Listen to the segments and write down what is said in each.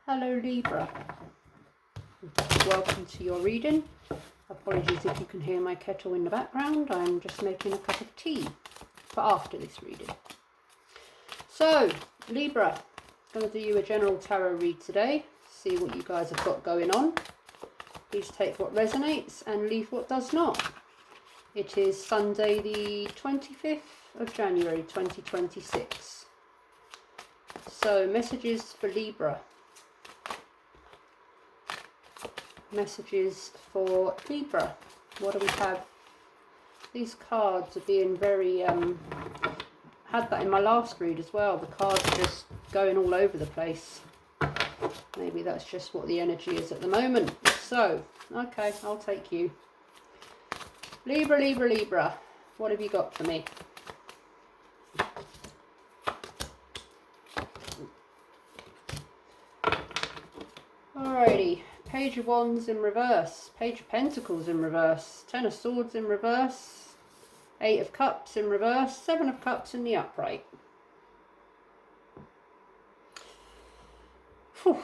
Hello Libra, welcome to your reading. Apologies if you can hear my kettle in the background, I'm just making a cup of tea for after this reading. So Libra, going to do you a general tarot read today, see what you guys have got going on. Please take what resonates and leave what does not. It is Sunday the 25th of January 2026. So messages for Libra. Messages for Libra. What do we have? These cards are being very had that in my last read as well. The cards are just going all over the place. Maybe that's just what the energy is at the moment. So okay, I'll take you. Libra, Libra, Libra, what have you got for me? Alrighty. Page of Wands in reverse, Page of Pentacles in reverse, Ten of Swords in reverse, Eight of Cups in reverse, Seven of Cups in the upright. Coming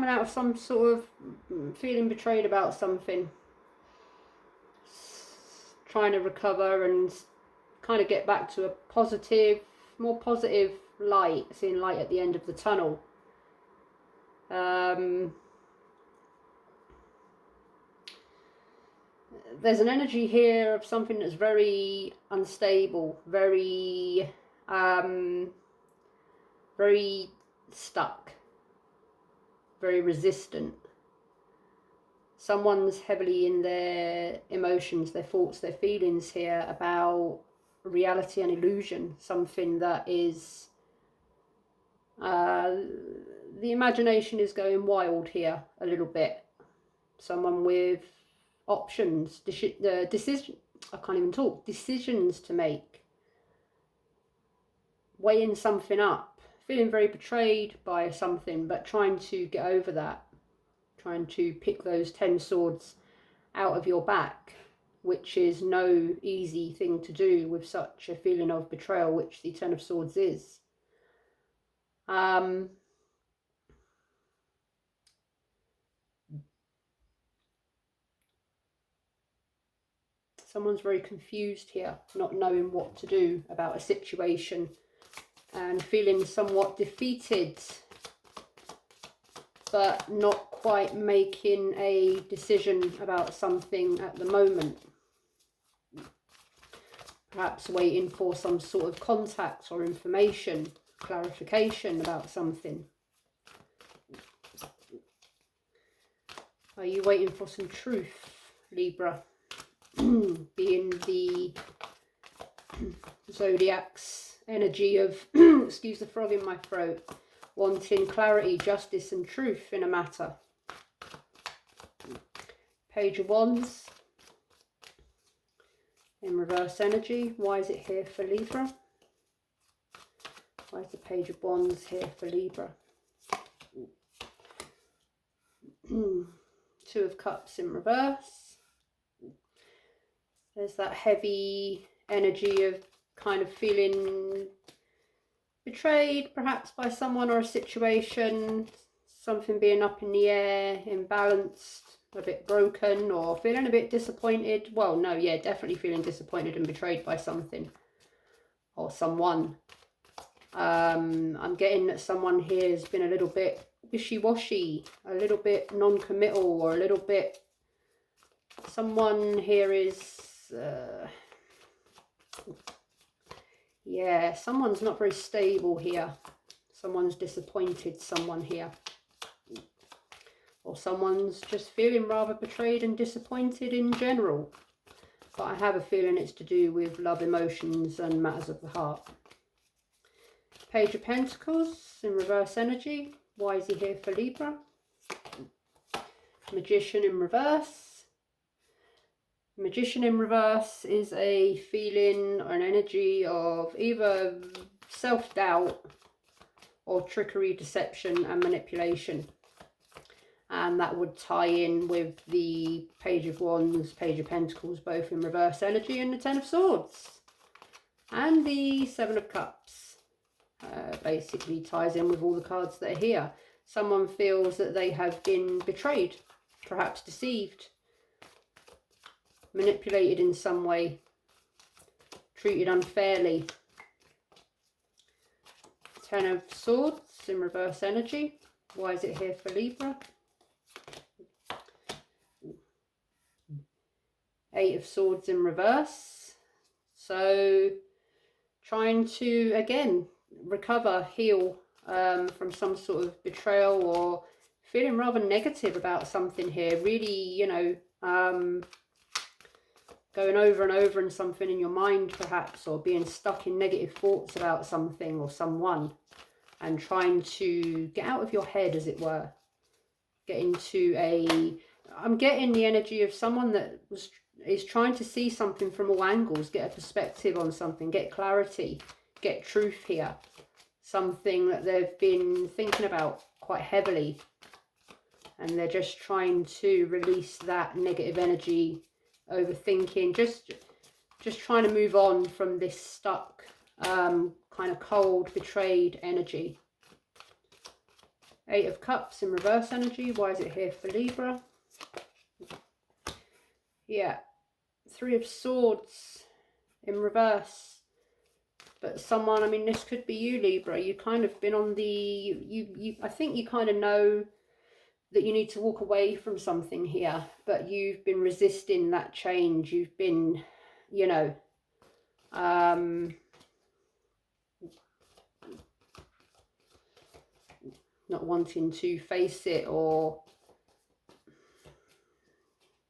out of some sort of feeling betrayed about something. Trying to recover and kind of get back to a positive, more positive light, seeing light at the end of the tunnel. There's an energy here of something that's very unstable, very very stuck, very resistant. Someone's heavily in their emotions, their thoughts, their feelings here about reality and illusion, something that is the imagination is going wild here a little bit. Someone with options, decision, I can't even talk, decisions to make, weighing something up, feeling very betrayed by something, but trying to get over that, trying to pick those 10 swords out of your back, which is no easy thing to do with such a feeling of betrayal, which the 10 of Swords is. Someone's very confused here, not knowing what to do about a situation and feeling somewhat defeated, but not quite making a decision about something at the moment. Perhaps waiting for some sort of contact or information, clarification about something. Are you waiting for some truth, Libra? Being the Zodiac's energy of, excuse the frog in my throat, wanting clarity, justice and truth in a matter. Page of Wands in reverse energy. Why is it here for Libra? Why is the Page of Wands here for Libra? Two of Cups in reverse. There's that heavy energy of kind of feeling betrayed, perhaps by someone or a situation, something being up in the air, imbalanced, a bit broken, or feeling a bit disappointed. Well, no, yeah, definitely feeling disappointed and betrayed by something or someone. I'm getting that someone here has been a little bit wishy-washy, a little bit non-committal, or a little bit, someone here is yeah, someone's not very stable here. Someone's disappointed someone here. Or someone's just feeling rather betrayed and disappointed in general. But I have a feeling it's to do with love, emotions and matters of the heart. Page of Pentacles in reverse energy. Why is he here for Libra? Magician in reverse. Magician in reverse is a feeling or an energy of either self-doubt or trickery, deception and manipulation. And that would tie in with the Page of Wands, Page of Pentacles, both in reverse energy, and the Ten of Swords. And the Seven of Cups basically ties in with all the cards that are here. Someone feels that they have been betrayed, perhaps deceived, manipulated in some way, treated unfairly. Ten of Swords in reverse energy. Why is it here for Libra? Eight of Swords in reverse. So trying to, again, recover, heal from some sort of betrayal, or feeling rather negative about something here. Really, you know, going over and over in something in your mind perhaps, or being stuck in negative thoughts about something or someone, and trying to get out of your head, as it were. Get into a... I'm getting the energy of someone that is trying to see something from all angles, get a perspective on something, get clarity, get truth here. Something that they've been thinking about quite heavily, and they're just trying to release that negative energy, overthinking, just trying to move on from this stuck, kind of cold, betrayed energy. Eight of Cups in reverse energy. Why is it here for Libra? Yeah. Three of Swords in reverse. But someone, I mean, this could be you, Libra. You kind of been on the, I think you kind of know that you need to walk away from something here, but you've been resisting that change. You've been, you know, not wanting to face it, or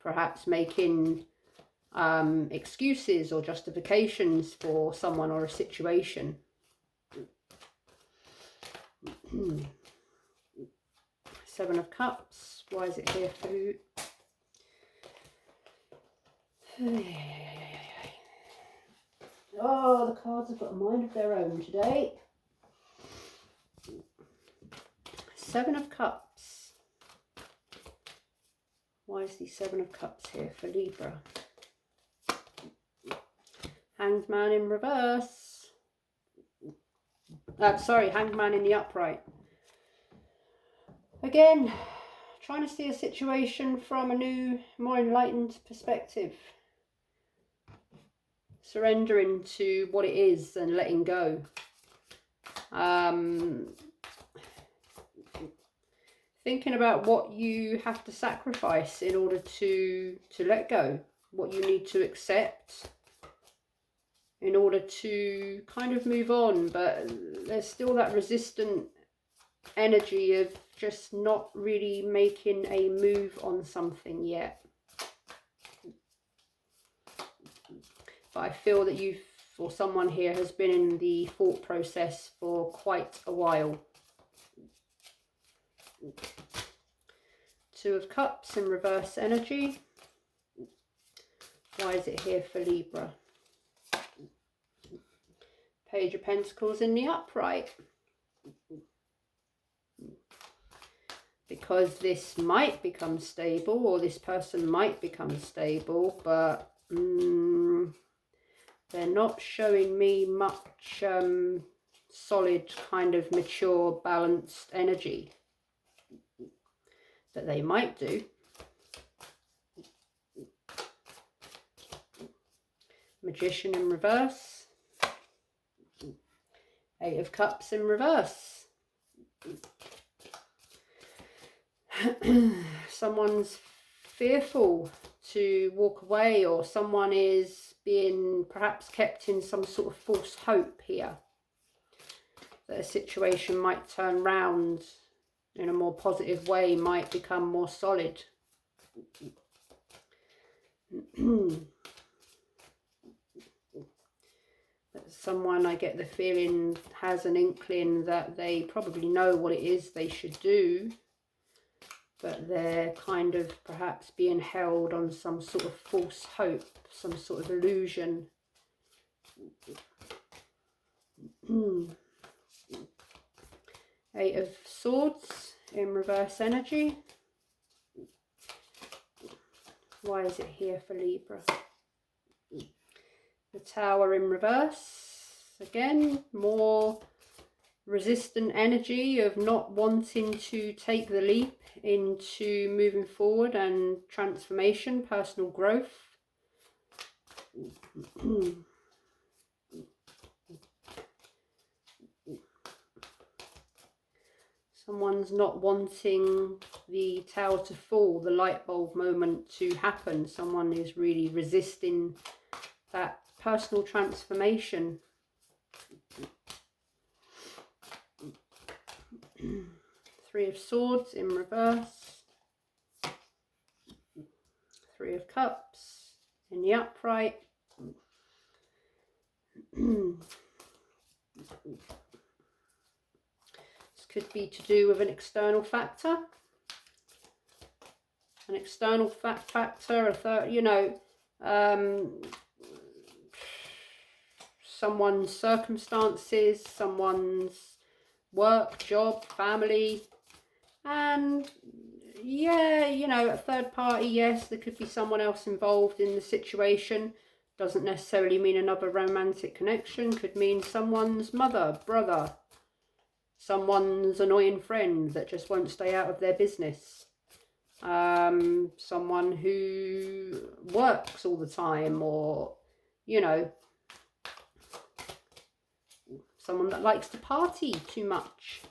perhaps making excuses or justifications for someone or a situation. Seven of Cups. Why is it here for... Oh, the cards have got a mind of their own today. Seven of Cups. Why is the Seven of Cups here for Libra? Hanged Man in reverse. Sorry, Hanged Man in the upright. Again, trying to see a situation from a new, more enlightened perspective. Surrendering to what it is and letting go. Thinking about what you have to sacrifice in order to let go. What you need to accept in order to kind of move on. But there's still that resistant energy of just not really making a move on something yet. But I feel that you've, or someone here has been in the thought process for quite a while. Two of Cups in reverse energy. Why is it here for Libra? Page of Pentacles in the upright. Because this might become stable, or this person might become stable, but they're not showing me much solid, kind of mature, balanced energy. That they might do. Magician in reverse. Eight of Cups in reverse. Someone's fearful to walk away, or someone is being perhaps kept in some sort of false hope here. That a situation might turn round in a more positive way, might become more solid. Someone, I get the feeling, has an inkling that they probably know what it is they should do, but they're kind of perhaps being held on some sort of false hope, some sort of illusion. Eight of Swords in reverse energy. Why is it here for Libra? The Tower in reverse. Again, more resistant energy of not wanting to take the leap into moving forward and transformation, personal growth. Someone's not wanting the tower to fall, the light bulb moment to happen. Someone is really resisting that personal transformation. Three of Swords in reverse. Three of Cups in the upright. This could be to do with an external factor. An external factor, a third, you know, someone's circumstances, someone's work, job, family, and yeah, you know, a third party. Yes, there could be someone else involved in the situation. Doesn't necessarily mean another romantic connection. Could mean someone's mother, brother, someone's annoying friend that just won't stay out of their business, someone who works all the time, or, you know, someone that likes to party too much.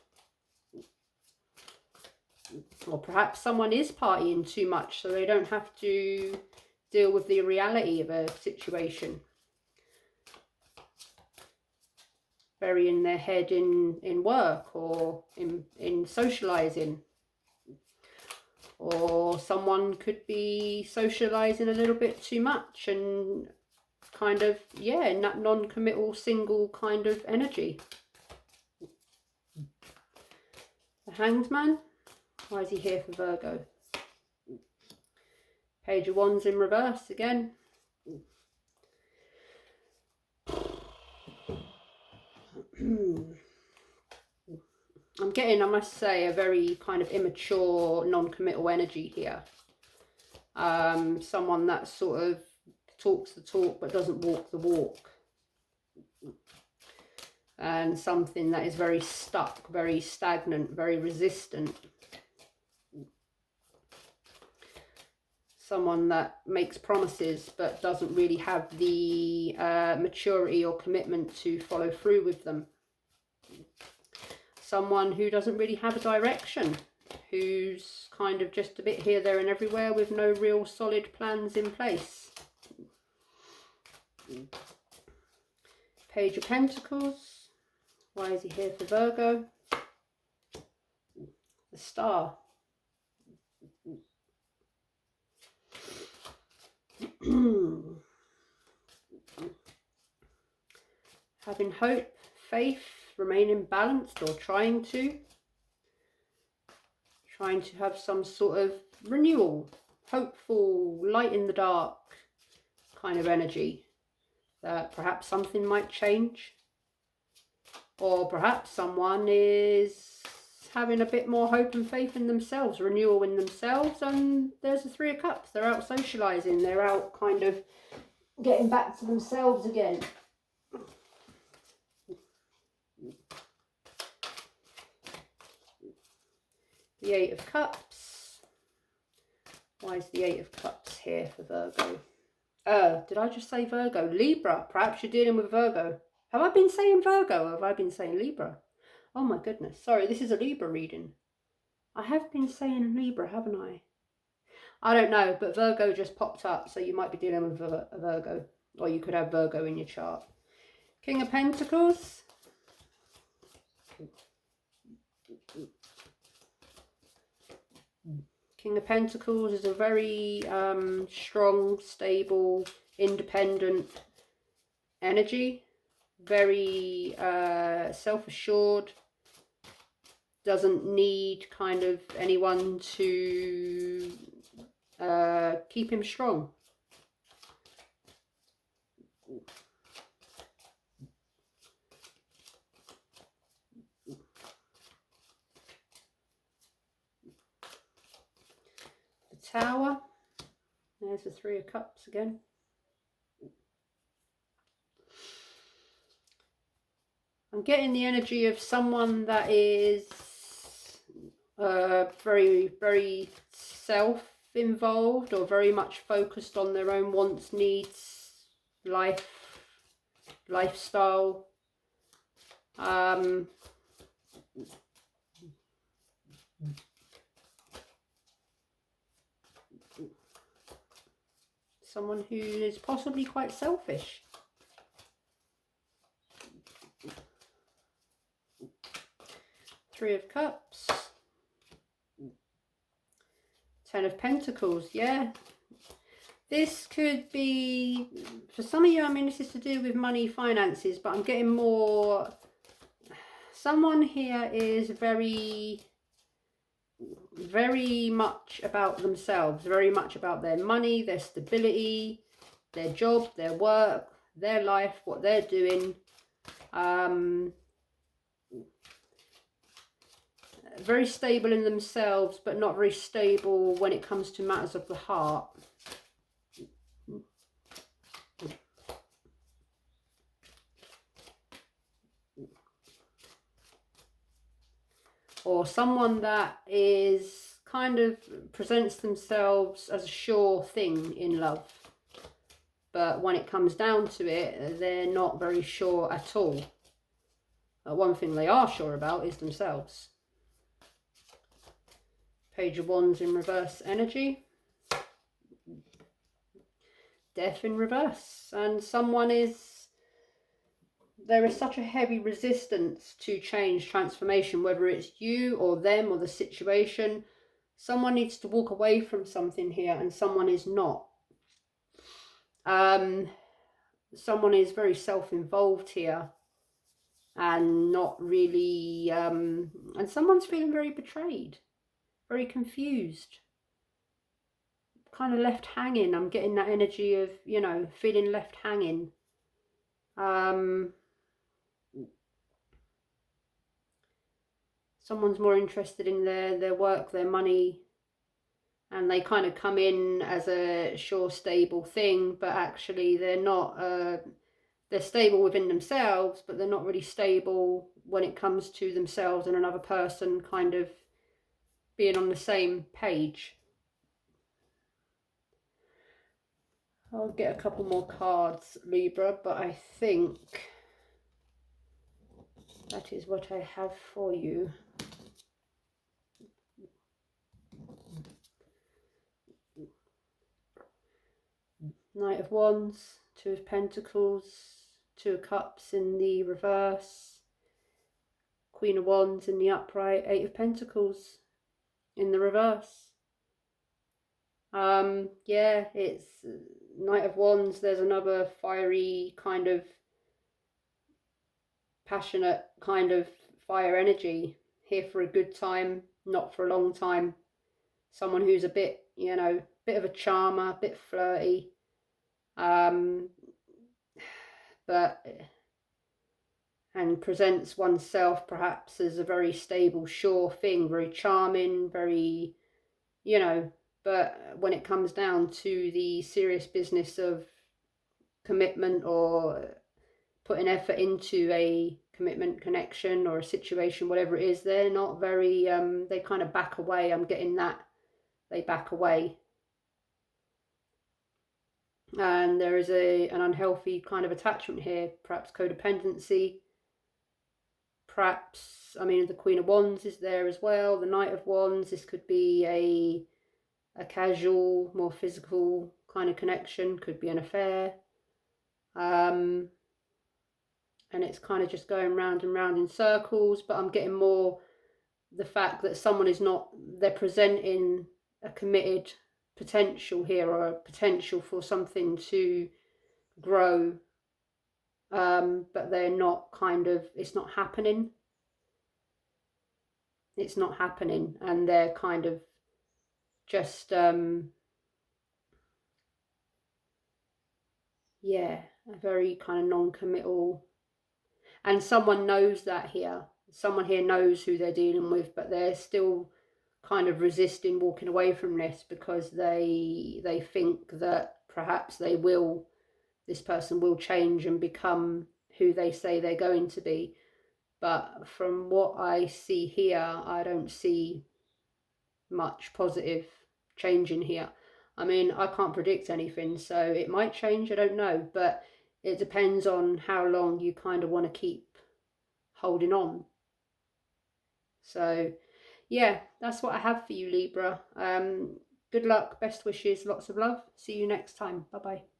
Or perhaps someone is partying too much so they don't have to deal with the reality of a situation. Burying their head in work or in socialising. Or someone could be socialising a little bit too much and kind of, yeah, in that non-committal single kind of energy. The Hanged Man. Why is he here for Virgo? Page of Wands in reverse again. I'm getting, I must say, a very kind of immature, non-committal energy here. Someone that sort of talks the talk but doesn't walk the walk. And something that is very stuck, very stagnant, very resistant. Someone that makes promises but doesn't really have the maturity or commitment to follow through with them. Someone who doesn't really have a direction, who's kind of just a bit here, there and everywhere with no real solid plans in place. Page of Pentacles. Why is he here for Virgo? The Star. Having hope, faith, remaining balanced, or trying to have some sort of renewal, hopeful, light in the dark kind of energy, that perhaps something might change, or perhaps someone is having a bit more hope and faith in themselves, renewal in themselves. And there's the Three of Cups. They're out socializing, they're out kind of getting back to themselves again. The Eight of Cups. Why is the Eight of Cups here for Virgo? Did I just say Virgo? Libra. Perhaps you're dealing with Virgo. Have I been saying Virgo or have I been saying Libra? Oh my goodness. Sorry, this is a Libra reading. I have been saying Libra, haven't I? I don't know, but Virgo just popped up, so you might be dealing with a Virgo. Or you could have Virgo in your chart. King of Pentacles. King of Pentacles is a very strong, stable, independent energy. Very self-assured. Doesn't need kind of anyone to keep him strong. The Tower. There's the Three of Cups again. I'm getting the energy of someone that is very, very self-involved or very much focused on their own wants, needs, lifestyle. Someone who is possibly quite selfish. Three of Cups. Ten of Pentacles, yeah. This could be, for some of you, I mean, this is to do with money, finances, but I'm getting more, someone here is very, very much about themselves, very much about their money, their stability, their job, their work, their life, what they're doing. Very stable in themselves, but not very stable when it comes to matters of the heart. Or someone that is kind of presents themselves as a sure thing in love, but when it comes down to it, they're not very sure at all. One thing they are sure about is themselves. Page of Wands in reverse energy. Death in reverse. And someone is, there is such a heavy resistance to change, transformation, whether it's you or them or the situation. Someone needs to walk away from something here and someone is not. Someone is very self-involved here and not really, and someone's feeling very betrayed, very confused, kind of left hanging. I'm getting that energy of, you know, feeling left hanging. Someone's more interested in their work, their money, and they kind of come in as a sure, stable thing, but actually they're not, they're stable within themselves, but they're not really stable when it comes to themselves and another person kind of being on the same page. I'll get a couple more cards, Libra, but I think that is what I have for you. Knight of Wands, Two of Pentacles, Two of Cups in the reverse, Queen of Wands in the upright, Eight of Pentacles in the reverse. Yeah, it's Knight of Wands. There's another fiery kind of passionate kind of fire energy here for a good time, not for a long time. Someone who's a bit, you know, bit of a charmer, a bit flirty, but and presents oneself perhaps as a very stable, sure thing, very charming, very, you know, but when it comes down to the serious business of commitment or putting effort into a commitment, connection, or a situation, whatever it is, they're not very, they kind of back away. I'm getting that, they back away. And there is an unhealthy kind of attachment here, perhaps codependency, perhaps, I mean, the Queen of Wands is there as well, the Knight of Wands. This could be a casual, more physical kind of connection, could be an affair. And it's kind of just going round and round in circles, but I'm getting more the fact that someone is not, they're presenting a committed potential here, or a potential for something to grow, but they're not kind of, it's not happening. It's not happening, and they're kind of just, yeah, a very kind of non-committal. And someone knows that here. Someone here knows who they're dealing with, but they're still kind of resisting walking away from this because they think that perhaps this person will change and become who they say they're going to be. But from what I see here, I don't see much positive change in here. I mean, I can't predict anything, so it might change, I don't know, but it depends on how long you kind of want to keep holding on. So yeah, that's what I have for you, Libra. Good luck, best wishes, lots of love. See you next time. Bye bye.